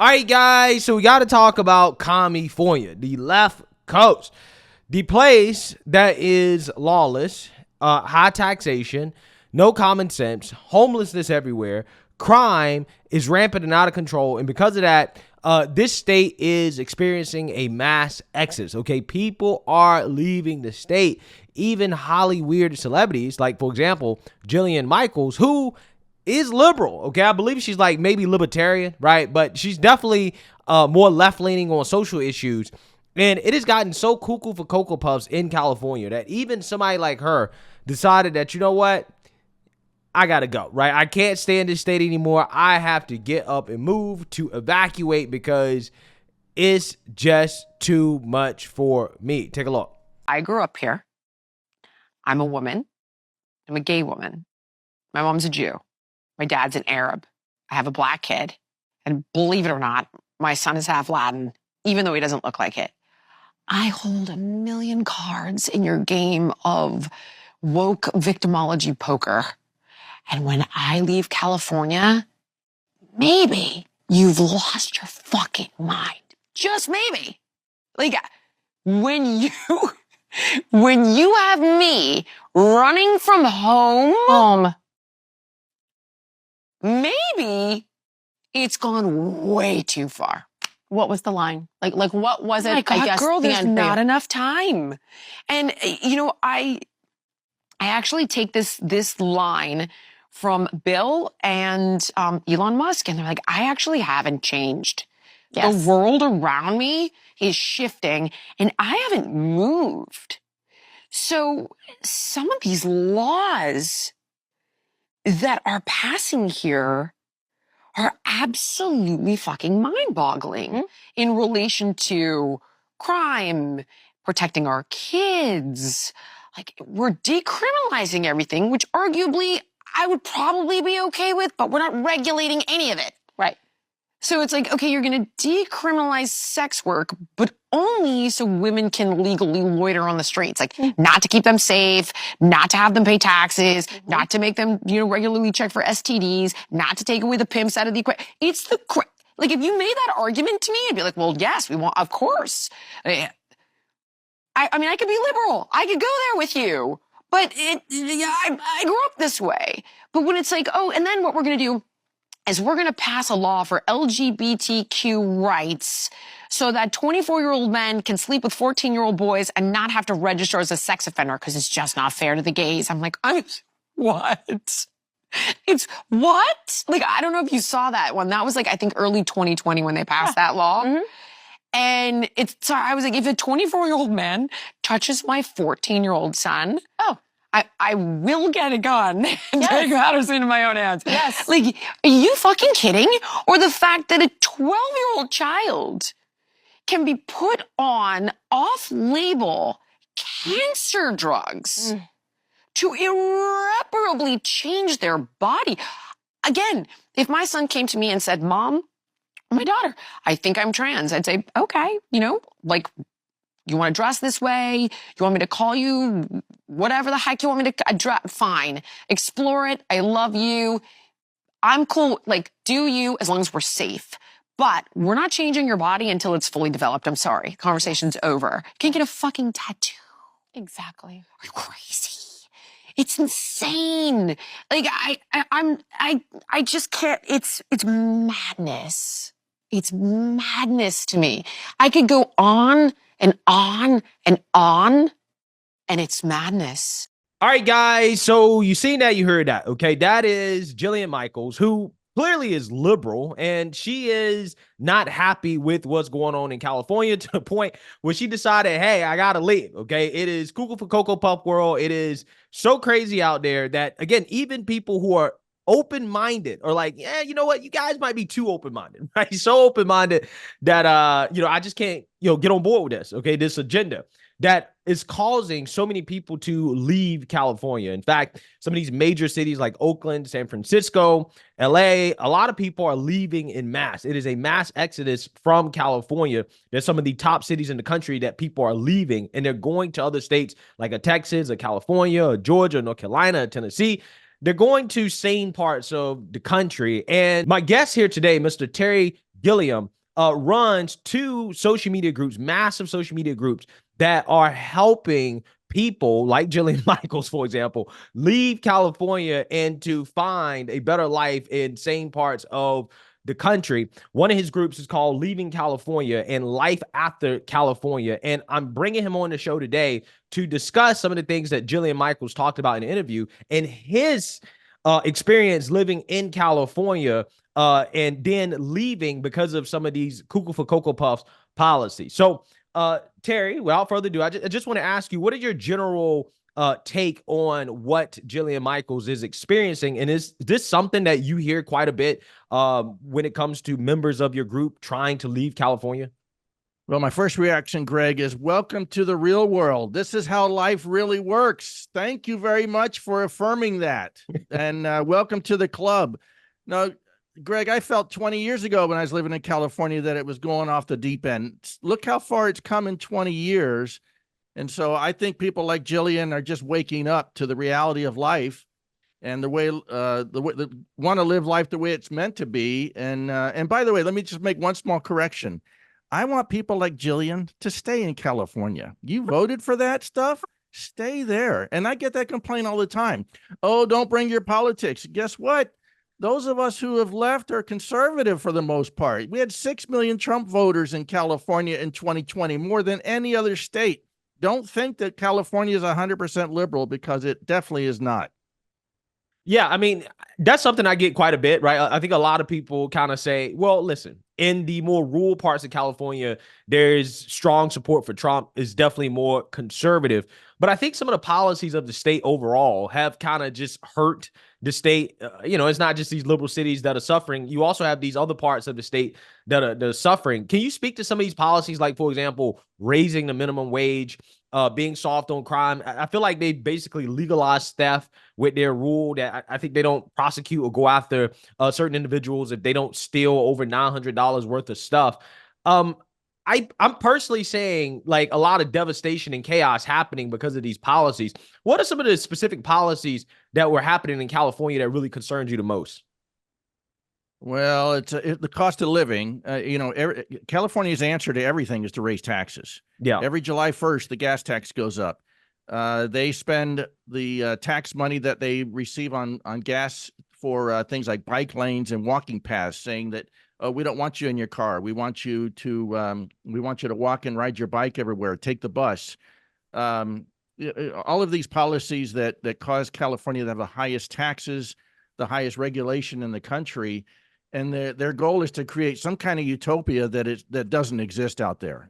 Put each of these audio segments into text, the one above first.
All right, guys, so we got to talk about California, the left coast, the place that is lawless, high taxation, no common sense, homelessness everywhere, crime is rampant and out of control, and because of that, this state is experiencing a mass exodus, okay? People are leaving the state, even highly weird celebrities, like, for example, Jillian Michaels, who is liberal, okay? I believe she's like maybe libertarian, right? But she's definitely more left-leaning on social issues. And it has gotten so cuckoo for Cocoa Puffs in California that even somebody like her decided that, you know what? I gotta go, right? I can't stay in this state anymore. I have to get up and move to evacuate because it's just too much for me. Take a look. I grew up here. I'm a woman. I'm a gay woman. My mom's a Jew. My dad's an Arab. I have a black kid. And believe it or not, my son is half Latin, even though he doesn't look like it. I hold a million cards in your game of woke victimology poker. And when I leave California, maybe you've lost your fucking mind. Just maybe. Like, when you have me running from home, maybe it's gone way too far. What was the line? Like what was it? Oh my God, I guess girl, there's not you. enough time. And you know, I actually take this line from Bill and Elon Musk, and they're like, I actually haven't changed. Yes. The world around me is shifting, and I haven't moved. So some of these laws that are passing here are absolutely fucking mind-boggling in relation to crime, protecting our kids. Like, we're decriminalizing everything, which arguably I would probably be okay with, but we're not regulating any of it. Right. So it's like, okay, you're going to decriminalize sex work, but only so women can legally loiter on the streets. Like, not to keep them safe, not to have them pay taxes, not to make them, regularly check for STDs, not to take away the pimps out of the equation. It's like, if you made that argument to me, I'd be like, well, yes, we want, of course. I mean, I could be liberal. I could go there with you. But I grew up this way. But when it's like, oh, and then what we're going to do is we're going to pass a law for LGBTQ rights so that 24-year-old men can sleep with 14-year-old boys and not have to register as a sex offender because it's just not fair to the gays. I'm like, what? It's what? Like, I don't know if you saw that one. That was like, I think early 2020 when they passed that law. And I was like, if a 24-year-old man touches my 14-year-old son, I will get a gun and take matters into my own hands. Yes. Like, are you fucking kidding? Or the fact that a 12-year-old child can be put on off-label cancer drugs to irreparably change their body. Again, if my son came to me and said, Mom, my daughter, I think I'm trans, I'd say, okay, like, you want to dress this way? You want me to call you whatever the heck you want me to address? Fine. Explore it. I love you. I'm cool. Like, do you, as long as we're safe. But we're not changing your body until it's fully developed. I'm sorry. Conversation's over. Can't get a fucking tattoo. Exactly. Are you crazy? It's insane. Like, I just can't. It's madness. It's madness to me. I could go on and on and on, and it's madness. All right, guys, so you seen that, you heard that, okay? That is Jillian Michaels, who clearly is liberal, and she is not happy with what's going on in California to the point where she decided, hey, I gotta leave, okay? It is cuckoo for Cocoa Puff world. It is so crazy out there that, again, even people who are open-minded or like, yeah, you know what, you guys might be too open-minded, right? So open-minded that I just can't get on board with this, okay, this agenda that is causing so many people to leave California. In fact, some of these major cities like Oakland, San Francisco, LA, a lot of people are leaving in mass. It is a mass exodus from California. There's some of the top cities in the country that people are leaving, and they're going to other states like a Texas, a California, a Georgia, North Carolina, Tennessee. They're going to sane parts of the country. And my guest here today, Mr. Terry Gilliam, runs two social media groups, massive social media groups that are helping people like Jillian Michaels, for example, leave California and to find a better life in same parts of the country. One of his groups is called Leaving California and Life After California. And I'm bringing him on the show today to discuss some of the things that Jillian Michaels talked about in the interview and his experience living in California and then leaving because of some of these cuckoo for Cocoa Puffs policies. So, Terry, without further ado, I just want to ask you, what is your general take on what Jillian Michaels is experiencing? And is this something that you hear quite a bit when it comes to members of your group trying to leave California? Well, my first reaction, Greg, is welcome to the real world. This is how life really works. Thank you very much for affirming that. And welcome to the club. Now, Greg, I felt 20 years ago when I was living in California that it was going off the deep end. Look how far it's come in 20 years. And so I think people like Jillian are just waking up to the reality of life and the way want to live life the way it's meant to be. And by the way, let me just make one small correction. I want people like Jillian to stay in California. You voted for that stuff? Stay there. And I get that complaint all the time. Oh, don't bring your politics. Guess what? Those of us who have left are conservative for the most part. We had 6 million Trump voters in California in 2020, more than any other state. Don't think that California is 100% liberal, because it definitely is not. Yeah, I mean, that's something I get quite a bit, right? I think a lot of people kind of say, well, listen, in the more rural parts of California, there's strong support for Trump. Is definitely more conservative. But I think some of the policies of the state overall have kind of just hurt the state. It's not just these liberal cities that are suffering. You also have these other parts of the state that are suffering. Can you speak to some of these policies, like, for example, raising the minimum wage, being soft on crime? I feel like they basically legalized theft with their rule that I think they don't prosecute or go after certain individuals if they don't steal over $900 worth of stuff. I'm personally saying, like, a lot of devastation and chaos happening because of these policies. What are some of the specific policies that were happening in California that really concerns you the most? Well, it's the cost of living. California's answer to everything is to raise taxes. Yeah. Every July 1st, the gas tax goes up. They spend the tax money that they receive on gas for things like bike lanes and walking paths, saying that, we don't want you in your car. We want you to walk and ride your bike everywhere. Take the bus. All of these policies that cause California to have the highest taxes, the highest regulation in the country, and their goal is to create some kind of utopia that doesn't exist out there.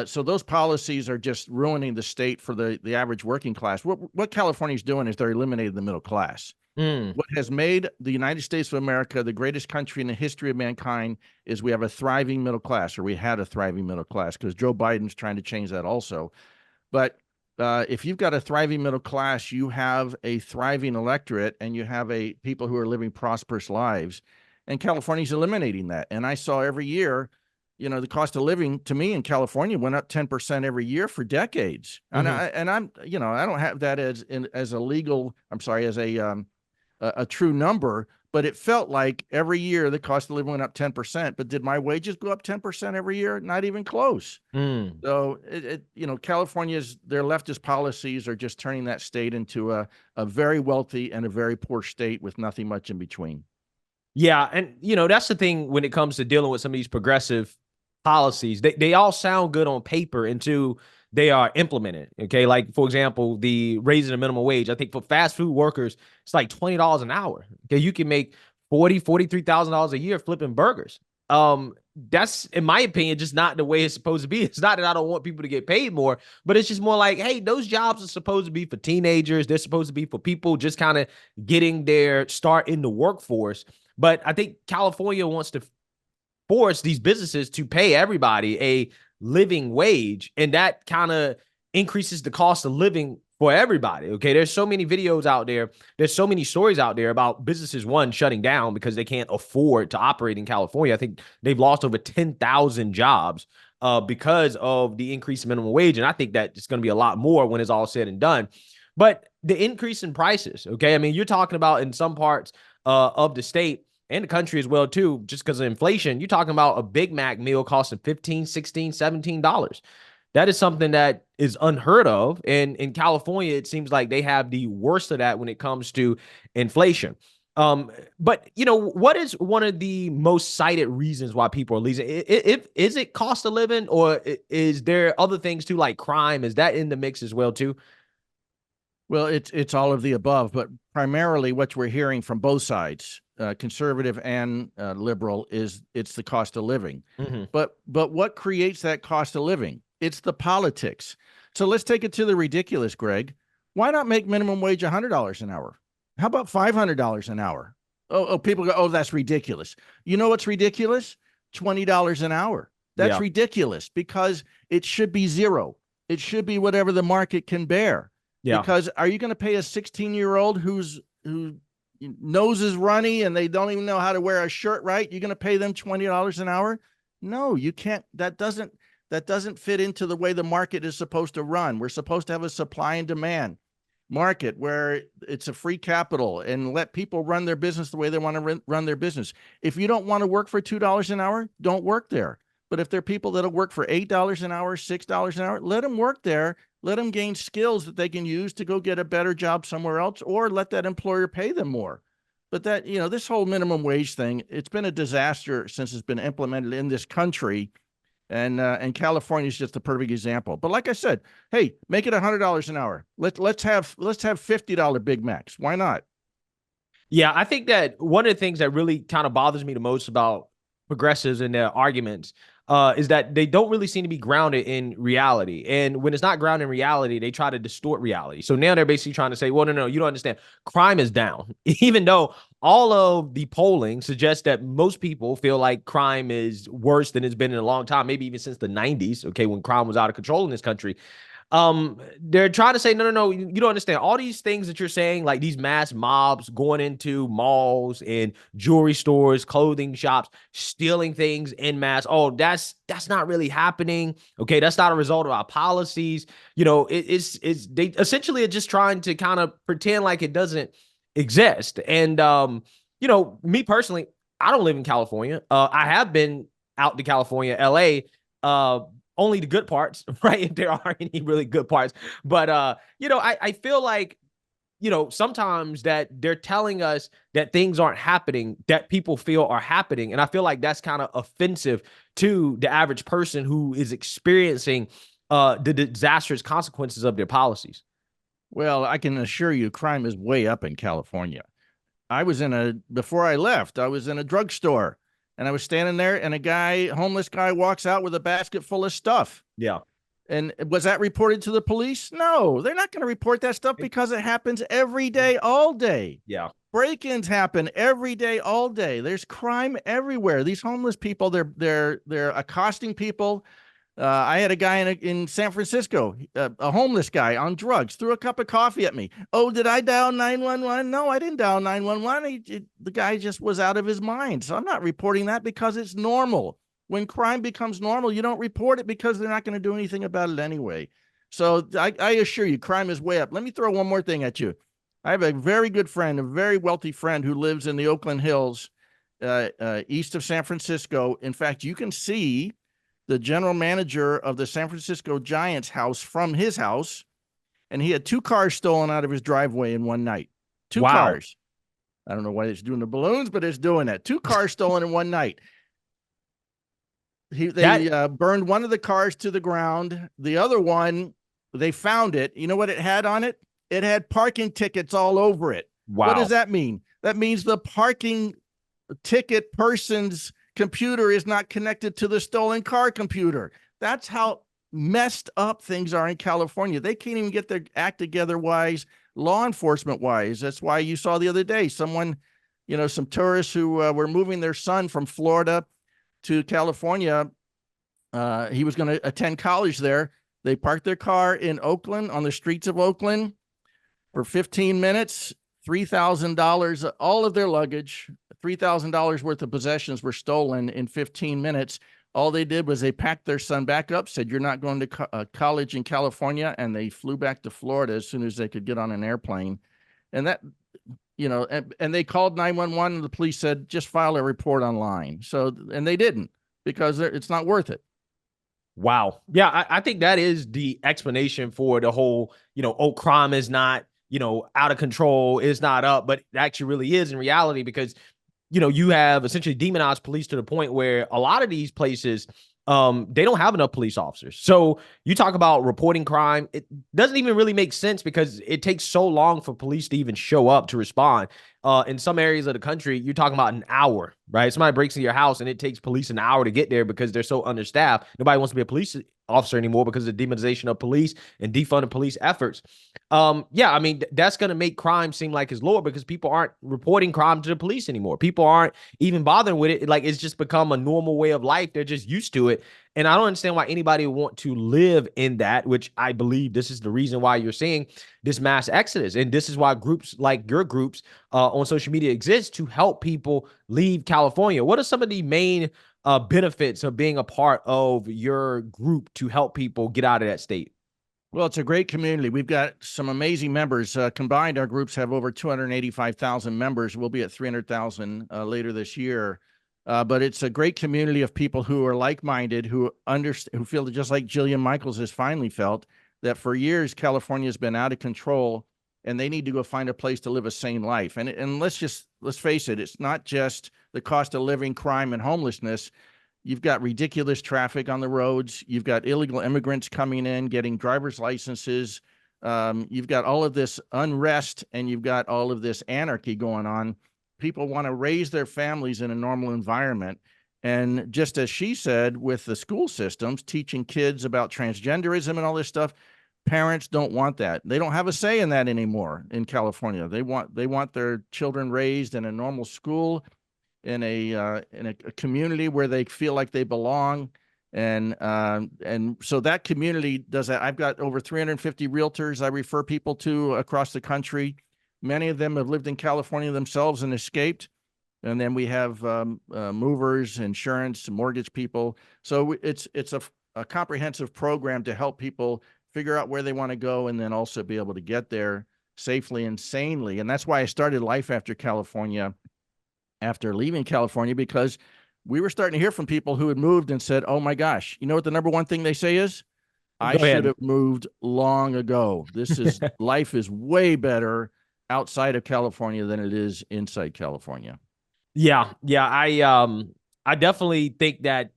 So those policies are just ruining the state for the average working class. What California's doing is they're eliminating the middle class. What has made the United States of America the greatest country in the history of mankind is we have a thriving middle class, or we had a thriving middle class, because Joe Biden's trying to change that also. But if you've got a thriving middle class, you have a thriving electorate, and you have people who are living prosperous lives. And California's eliminating that. And I saw every year, the cost of living to me in California went up 10% every year for decades. And I don't have that as a true number, but it felt like every year the cost of living went up 10%. But did my wages go up 10% every year? Not even close. So California's, their leftist policies are just turning that state into a very wealthy and a very poor state with nothing much in between. Yeah, and that's the thing when it comes to dealing with some of these progressive policies. They all sound good on paper until they are implemented. Okay, like, for example, the raising the minimum wage. I think for fast food workers, it's like $20 an hour. Okay, you can make $43,000 a year flipping burgers. That's, in my opinion, just not the way it's supposed to be. It's not that I don't want people to get paid more, but it's just more like, hey, those jobs are supposed to be for teenagers. They're supposed to be for people just kind of getting their start in the workforce. But I think California wants to force these businesses to pay everybody a living wage, and that kind of increases the cost of living for everybody. Okay, there's so many videos out there. There's so many stories out there about businesses, one, shutting down because they can't afford to operate in California. I think they've lost over 10,000 jobs because of the increased minimum wage, and I think that it's going to be a lot more when it's all said and done. But the increase in prices, okay, I mean, you're talking about in some parts of the state, and the country as well too, just because of inflation. You're talking about a Big Mac meal costing $15, $16, $17. That is something that is unheard of. And in California, it seems like they have the worst of that when it comes to inflation. But what is one of the most cited reasons why people are leaving? Is it cost of living, or is there other things too, like crime? Is that in the mix as well too? Well, it's all of the above, but primarily what we're hearing from both sides, conservative and liberal, is it's the cost of living. Mm-hmm. But what creates that cost of living? It's the politics. So let's take it to the ridiculous, Greg. Why not make minimum wage $100 an hour? How about $500 an hour? Oh, people go, oh, that's ridiculous. You know what's ridiculous? $20 an hour. That's ridiculous, because it should be zero. It should be whatever the market can bear. Yeah. Because are you going to pay a 16-year-old whose nose is runny and they don't even know how to wear a shirt right? You're going to pay them $20 an hour? No, you can't. That doesn't fit into the way the market is supposed to run. We're supposed to have a supply and demand market where it's a free capital and let people run their business the way they want to run their business. If you don't want to work for $2 an hour, don't work there. But if there are people that'll work for $8 an hour, $6 an hour, let them work there. Let them gain skills that they can use to go get a better job somewhere else, or let that employer pay them more. But that, this whole minimum wage thing, it's been a disaster since it's been implemented in this country. And California is just a perfect example. But like I said, hey, make it $100 an hour. Let's have $50 Big Macs. Why not? Yeah, I think that one of the things that really kind of bothers me the most about progressives and their arguments is that they don't really seem to be grounded in reality. And when it's not grounded in reality, they try to distort reality. So now they're basically trying to say, well, no, you don't understand. Crime is down, even though all of the polling suggests that most people feel like crime is worse than it's been in a long time, maybe even since the 90s, okay, when crime was out of control in this country. They're trying to say, no, you don't understand. All these things that you're saying, like these mass mobs going into malls and jewelry stores, clothing shops, stealing things en masse. Oh, that's not really happening. Okay, that's not a result of our policies. It's they essentially are just trying to kind of pretend like it doesn't exist. And me personally, I don't live in California. I have been out to California, LA. Only the good parts, right? If there are any really good parts. But, I feel like, sometimes that they're telling us that things aren't happening that people feel are happening. And I feel like that's kind of offensive to the average person who is experiencing the disastrous consequences of their policies. Well, I can assure you crime is way up in California. Before I left, I was in a drugstore. And I was standing there, and homeless guy walks out with a basket full of stuff. Yeah. And was that reported to the police? No, they're not going to report that stuff because it happens every day, all day. Yeah. Break-ins happen every day, all day. There's crime everywhere. These homeless people, they're accosting people. I had a guy in San Francisco, a homeless guy on drugs, threw a cup of coffee at me. Oh, did I dial 911? No, I didn't dial 911. The guy just was out of his mind. So I'm not reporting that because it's normal. When crime becomes normal, you don't report it because they're not going to do anything about it anyway. So I assure you, crime is way up. Let me throw one more thing at you. I have a very good friend, a very wealthy friend who lives in the Oakland Hills, east of San Francisco. In fact, you can see the general manager of the San Francisco Giants house from his house, and he had 2 cars stolen out of his driveway in one night. 2 cars. I don't know why it's doing the balloons, but it's doing that. 2 cars stolen in one night. They burned one of the cars to the ground. The other one, they found it. You know what it had on it? It had parking tickets all over it. Wow. What does that mean? That means the parking ticket person's computer is not connected to the stolen car computer. That's how messed up things are in California. They can't even get their act together wise, law enforcement wise. That's why you saw the other day someone, some tourists who were moving their son from Florida to California. He was going to attend college there. They parked their car in Oakland, on the streets of Oakland, for 15 minutes, $3,000, all of their luggage, $3,000 worth of possessions were stolen in 15 minutes. All they did was they packed their son back up, said, you're not going to college in California, and they flew back to Florida as soon as they could get on an airplane. And that, and they called 911 and the police said, just file a report online. So, and they didn't because it's not worth it. Wow. Yeah, I think that is the explanation for the whole, oh, crime is not, out of control, is not up, but it actually really is in reality because, you have essentially demonized police to the point where a lot of these places, they don't have enough police officers. So you talk about reporting crime. It doesn't even really make sense because it takes so long for police to even show up to respond. In some areas of the country, you're talking about an hour, right? Somebody breaks into your house and it takes police an hour to get there because they're so understaffed. Nobody wants to be a police officer anymore because of the demonization of police and defunding police efforts. Yeah, I mean, that's going to make crime seem like it's lower because people aren't reporting crime to the police anymore. People aren't even bothering with it. Like, it's just become a normal way of life. They're just used to it. And I don't understand why anybody would want to live in that, which I believe this is the reason why you're seeing this mass exodus. And this is why groups like your groups on social media exist to help people leave California. What are some of the main benefits of being a part of your group to help people get out of that state? Well, it's a great community. We've got some amazing members. Combined, our groups have over 285,000 members. We'll be at 300,000 later this year. But it's a great community of people who are like-minded, who feel just like Jillian Michaels has finally felt, that for years California has been out of control and they need to go find a place to live a sane life. And let's face it, it's not just the cost of living, crime, and homelessness. You've got ridiculous traffic on the roads. You've got illegal immigrants coming in, getting driver's licenses. You've got all of this unrest and you've got all of this anarchy going on. People want to raise their families in a normal environment. And just as she said, with the school systems teaching kids about transgenderism and all this stuff, parents don't want that. They don't have a say in that anymore in California. They want their children raised in a normal school, in a community where they feel like they belong. And so that community does that. I've got over 350 realtors I refer people to across the country. Many of them have lived in California themselves and escaped. And then we have movers, insurance, mortgage people. So it's a comprehensive program to help people figure out where they want to go and then also be able to get there safely and sanely. And that's why I started Life After California after leaving California, because we were starting to hear from people who had moved and said, oh my gosh, you know what the number one thing they say is? I should have moved long ago. Life is way better outside of California than it is inside California. Yeah. I definitely think that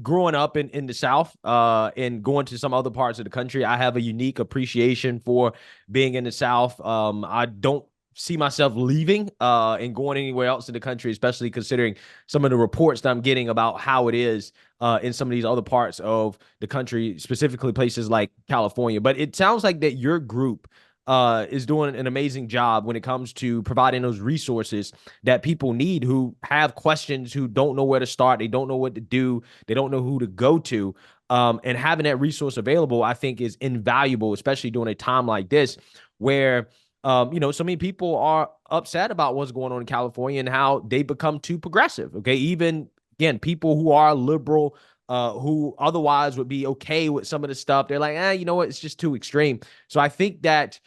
growing up in the South and going to some other parts of the country, I have a unique appreciation for being in the South. I don't see myself leaving and going anywhere else in the country, especially considering some of the reports that I'm getting about how it is in some of these other parts of the country, specifically places like California. But it sounds like that your group is doing an amazing job when it comes to providing those resources that people need who have questions, who don't know where to start, they don't know what to do, they don't know who to go to. And having that resource available, I think, is invaluable, especially during a time like this where so many people are upset about what's going on in California and how they become too progressive. Okay. Even again, people who are liberal, who otherwise would be okay with some of the stuff, they're like, you know what? It's just too extreme. So I think that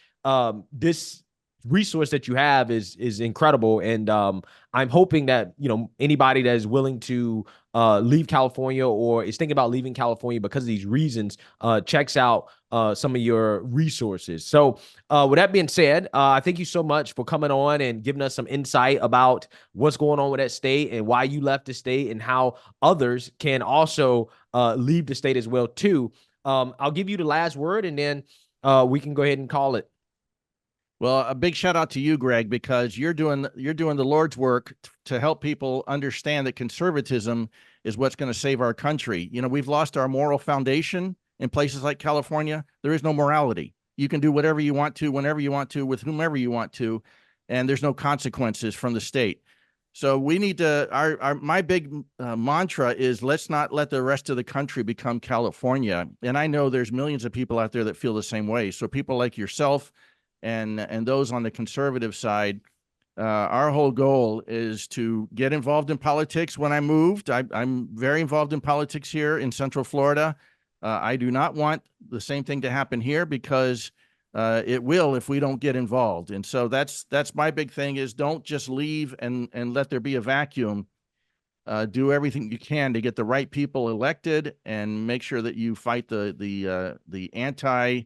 this resource that you have is incredible. And I'm hoping that, anybody that is willing to leave California or is thinking about leaving California because of these reasons, checks out some of your resources. So with that being said, thank you so much for coming on and giving us some insight about what's going on with that state and why you left the state and how others can also leave the state as well too. I'll give you the last word and then we can go ahead and call it. Well, a big shout out to you, Greg, because you're doing the Lord's work to help people understand that conservatism is what's going to save our country. We've lost our moral foundation in places like California. There is no morality. You can do whatever you want to, whenever you want to, with whomever you want to, and there's no consequences from the state. So we need to, my big mantra is let's not let the rest of the country become California. And I know there's millions of people out there that feel the same way. So people like yourself and those on the conservative side, our whole goal is to get involved in politics. When I moved, I'm very involved in politics here in Central Florida. I do not want the same thing to happen here because It will if we don't get involved. And so that's my big thing is don't just leave and let there be a vacuum. Do everything you can to get the right people elected and make sure that you fight the anti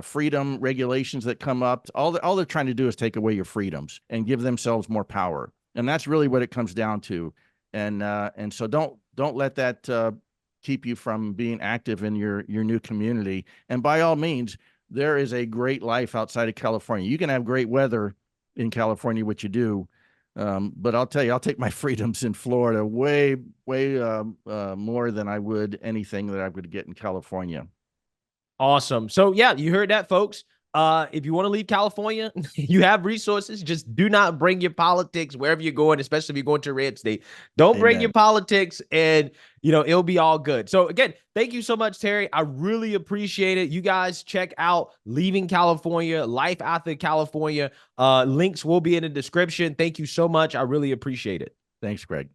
freedom regulations that come up. All they're trying to do is take away your freedoms and give themselves more power. And that's really what it comes down to. And so don't let that keep you from being active in your new community. And by all means, there is a great life outside of California. You can have great weather in California, which you do. But I'll tell you, I'll take my freedoms in Florida way more than I would anything that I would get in California. Awesome. So yeah, you heard that, folks. If you want to leave California, you have resources. Just do not bring your politics wherever you're going, especially if you're going to a red state. Don't bring your politics, and it'll be all good. So again, thank you so much, Terry. I really appreciate it. You guys check out Leaving California, Life After California. Links will be in the description. Thank you so much. I really appreciate it. Thanks, Greg.